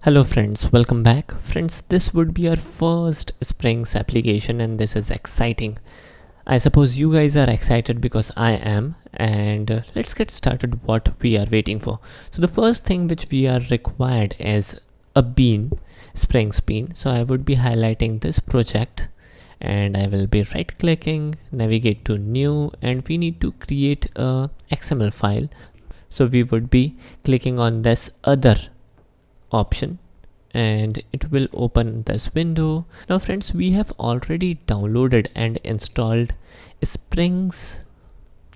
Hello friends, welcome back. Friends, this would be our first Springs application and this is exciting. I suppose you guys are excited because I am, and let's get started what we are waiting for. So the first thing which we are required is a bean, Springs bean. So I would be highlighting this project and I will be right clicking, navigate to new, and we need to create a XML file. So we would be clicking on this other option and it will open this window. Now friends, we have already downloaded and installed Springs,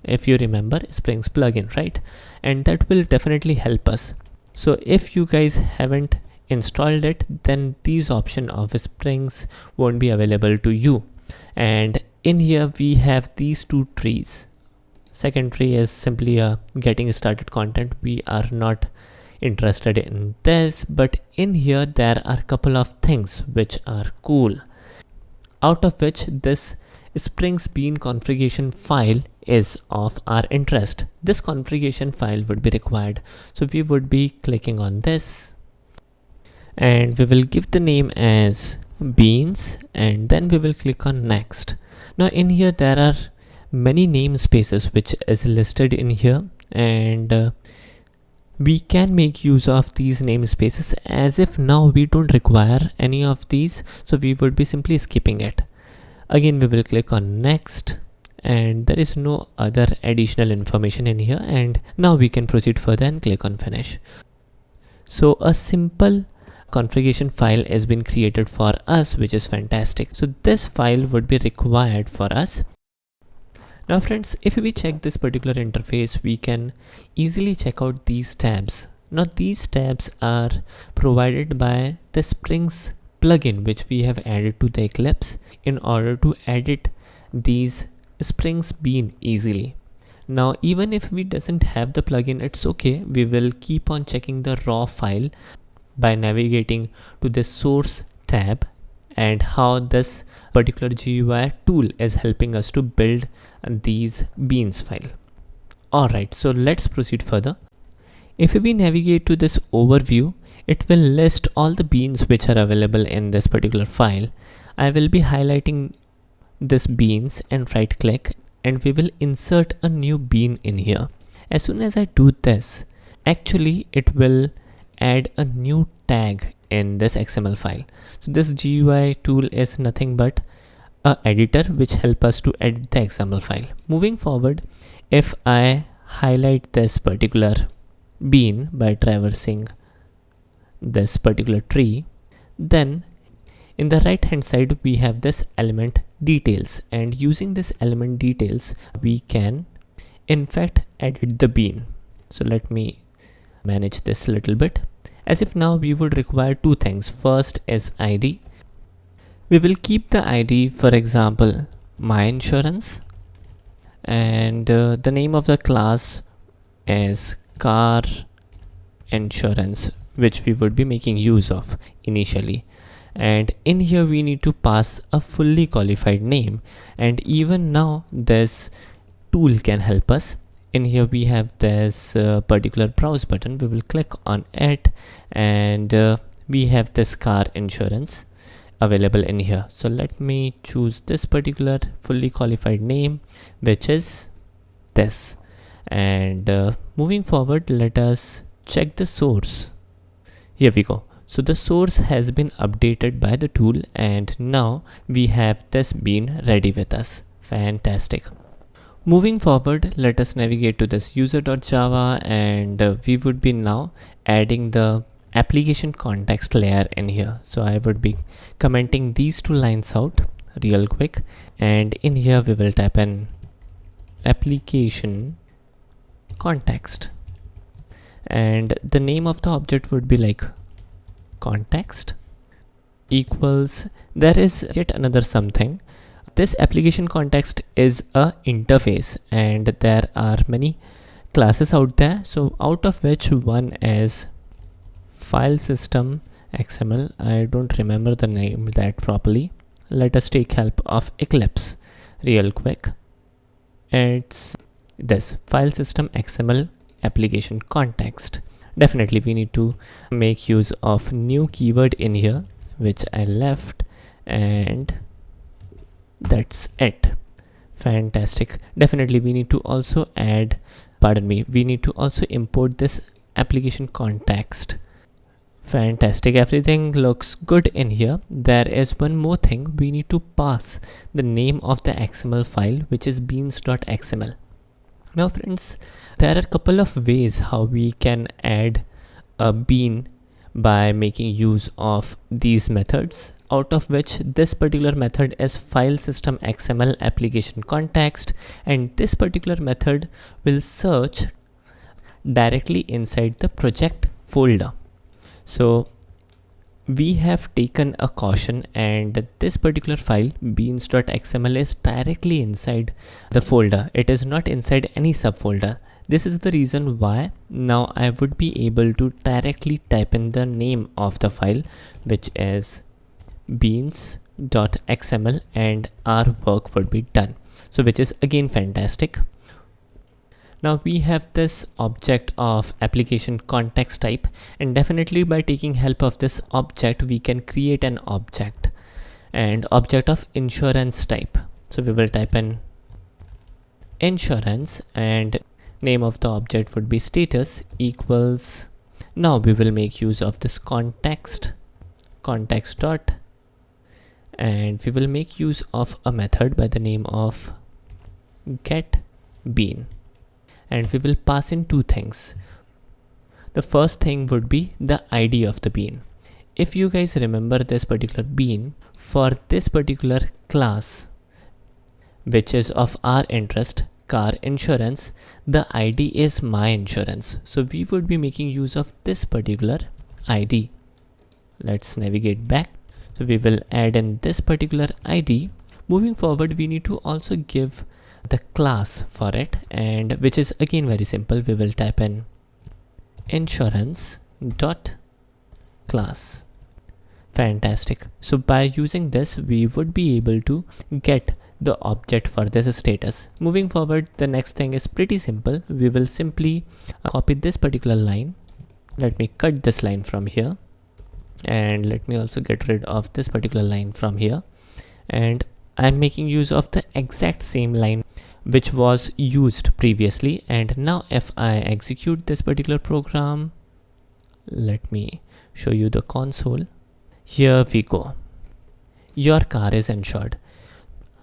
if you remember, Springs plugin, right? And that will definitely help us. So if you guys haven't installed it, then these option of Springs won't be available to you. And in here we have these two trees. Second tree is simply a getting started content. We are not interested in this, but in here there are a couple of things which are cool, out of which this Springs bean configuration file is of our interest. This configuration file would be required, so we would be clicking on this and we will give the name as beans and then we will click on next. Now in here there are many namespaces which is listed in here, and we can make use of these namespaces as if now we don't require any of these, so we would be simply skipping it. Again we will click on next and there is no other additional information in here, and now we can proceed further and click on finish. So a simple configuration file has been created for us, which is fantastic. So this file would be required for us. Now friends, if we check this particular interface, we can easily check out these tabs. Now these tabs are provided by the Springs plugin which we have added to the Eclipse in order to edit these Springs bean easily. Now even if we doesn't have the plugin, it's okay. We will keep on checking the raw file by navigating to the source tab and how this particular GUI tool is helping us to build these beans file. Alright, so let's proceed further. If we navigate to this overview, it will list all the beans which are available in this particular file. I will be highlighting this beans and right click and we will insert a new bean in here. As soon as I do this, actually it will add a new tag in this XML file. So this GUI tool is nothing but a editor which help us to edit the XML file. Moving forward, if I highlight this particular bean by traversing this particular tree, then in the right hand side we have this element details, and using this element details we can in fact edit the bean. So let me manage this a little bit. As if now we would require two things. First is ID. We will keep the ID, for example, my insurance, and the name of the class is car insurance, which we would be making use of initially. And in here we need to pass a fully qualified name, and even now this tool can help us. In here we have this particular browse button. We will click on it and we have this car insurance available in here. So let me choose this particular fully qualified name, which is this, and moving forward, let us check the source. Here we go. So the source has been updated by the tool and now we have this bean ready with us. Fantastic. Moving forward, let us navigate to this user.java and we would be now adding the application context layer in here. So I would be commenting these two lines out real quick, and in here we will type in application context and the name of the object would be like context equals, there is yet another something. This application context is a interface and there are many classes out there, so out of which one is file system XML. I don't remember the name that properly. Let us take help of Eclipse real quick. It's this file system XML application context. Definitely we need to make use of new keyword in here, which I left, and that's it. Fantastic. Definitely we need to also add, we need to also import this application context. Fantastic, everything looks good in here. There is one more thing, we need to pass the name of the XML file, which is beans.xml. Now friends, there are a couple of ways how we can add a bean by making use of these methods, out of which this particular method is file system XML application context, and this particular method will search directly inside the project folder. So we have taken a caution, and this particular file beans.xml is directly inside the folder. It is not inside any subfolder. This is the reason why now I would be able to directly type in the name of the file, which is beans.xml, and our work would be done. So which is again fantastic. Now we have this object of application context type, and definitely by taking help of this object we can create an object, and object of insurance type. So we will type in insurance, and name of the object would be status equals. Now we will make use of this context dot, and we will make use of a method by the name of get bean, and we will pass in two things. The first thing would be the ID of the bean. If you guys remember this particular bean, for this particular class, which is of our interest, car insurance, the ID is my insurance. So we would be making use of this particular ID. Let's navigate back. So we will add in this particular ID. Moving forward, we need to also give the class for it, and which is again very simple. We will type in insurance dot class. Fantastic. So by using this we would be able to get the object for this status. Moving forward, the next thing is pretty simple. We will simply copy this particular line. Let me cut this line from here, and let me also get rid of this particular line from here, and I'm making use of the exact same line which was used previously. And now if I execute this particular program, let me show you the console. Here we go. Your car is insured.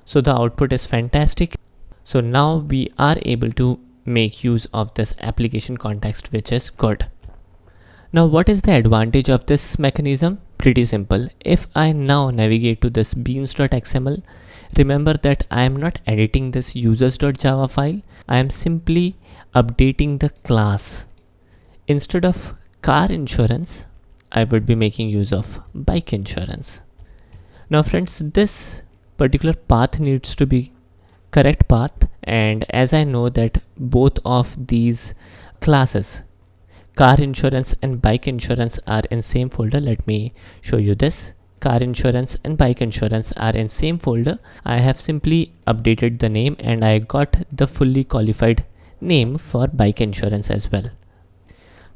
So the output is fantastic. So now we are able to make use of this application context, which is good. Now what is the advantage of this mechanism? Pretty simple. If I now navigate to this beans.xml, remember that I am not editing this users.java file. I am simply updating the class. Instead of car insurance, I would be making use of bike insurance. Now friends, this particular path needs to be correct path, and as I know that both of these classes, car insurance and bike insurance, are in same folder, let me show you this. Car insurance and bike insurance are in same folder. I have simply updated the name, and I got the fully qualified name for bike insurance as well.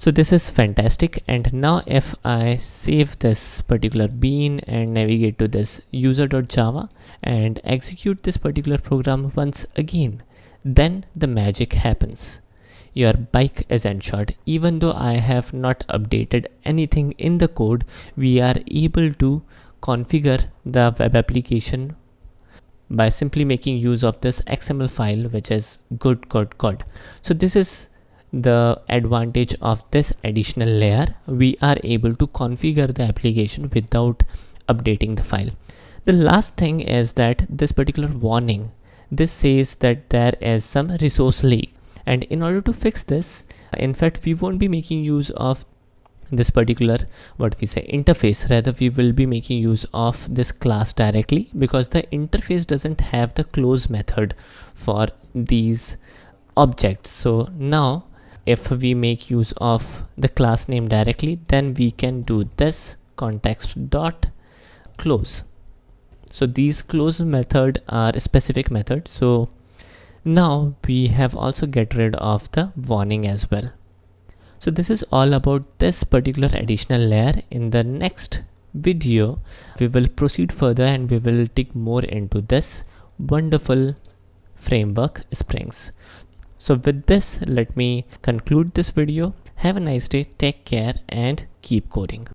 So this is fantastic. And now if I save this particular bean and navigate to this user.java and execute this particular program once again, then the magic happens. Your bike is insured. Even though I have not updated anything in the code, we are able to configure the web application by simply making use of this XML file, which is good. So this is the advantage of this additional layer. We are able to configure the application without updating the file. The last thing is that this particular warning, this says that there is some resource leak, and in order to fix this, in fact we won't be making use of this particular interface. Rather we will be making use of this class directly, because the interface doesn't have the close method for these objects. So now if we make use of the class name directly, then we can do this context dot close. So these close method are a specific method. So now we have also get rid of the warning as well. So this is all about this particular additional layer. In the next video, we will proceed further and we will dig more into this wonderful framework springs. So with this, let me conclude this video. Have a nice day, take care, and keep coding.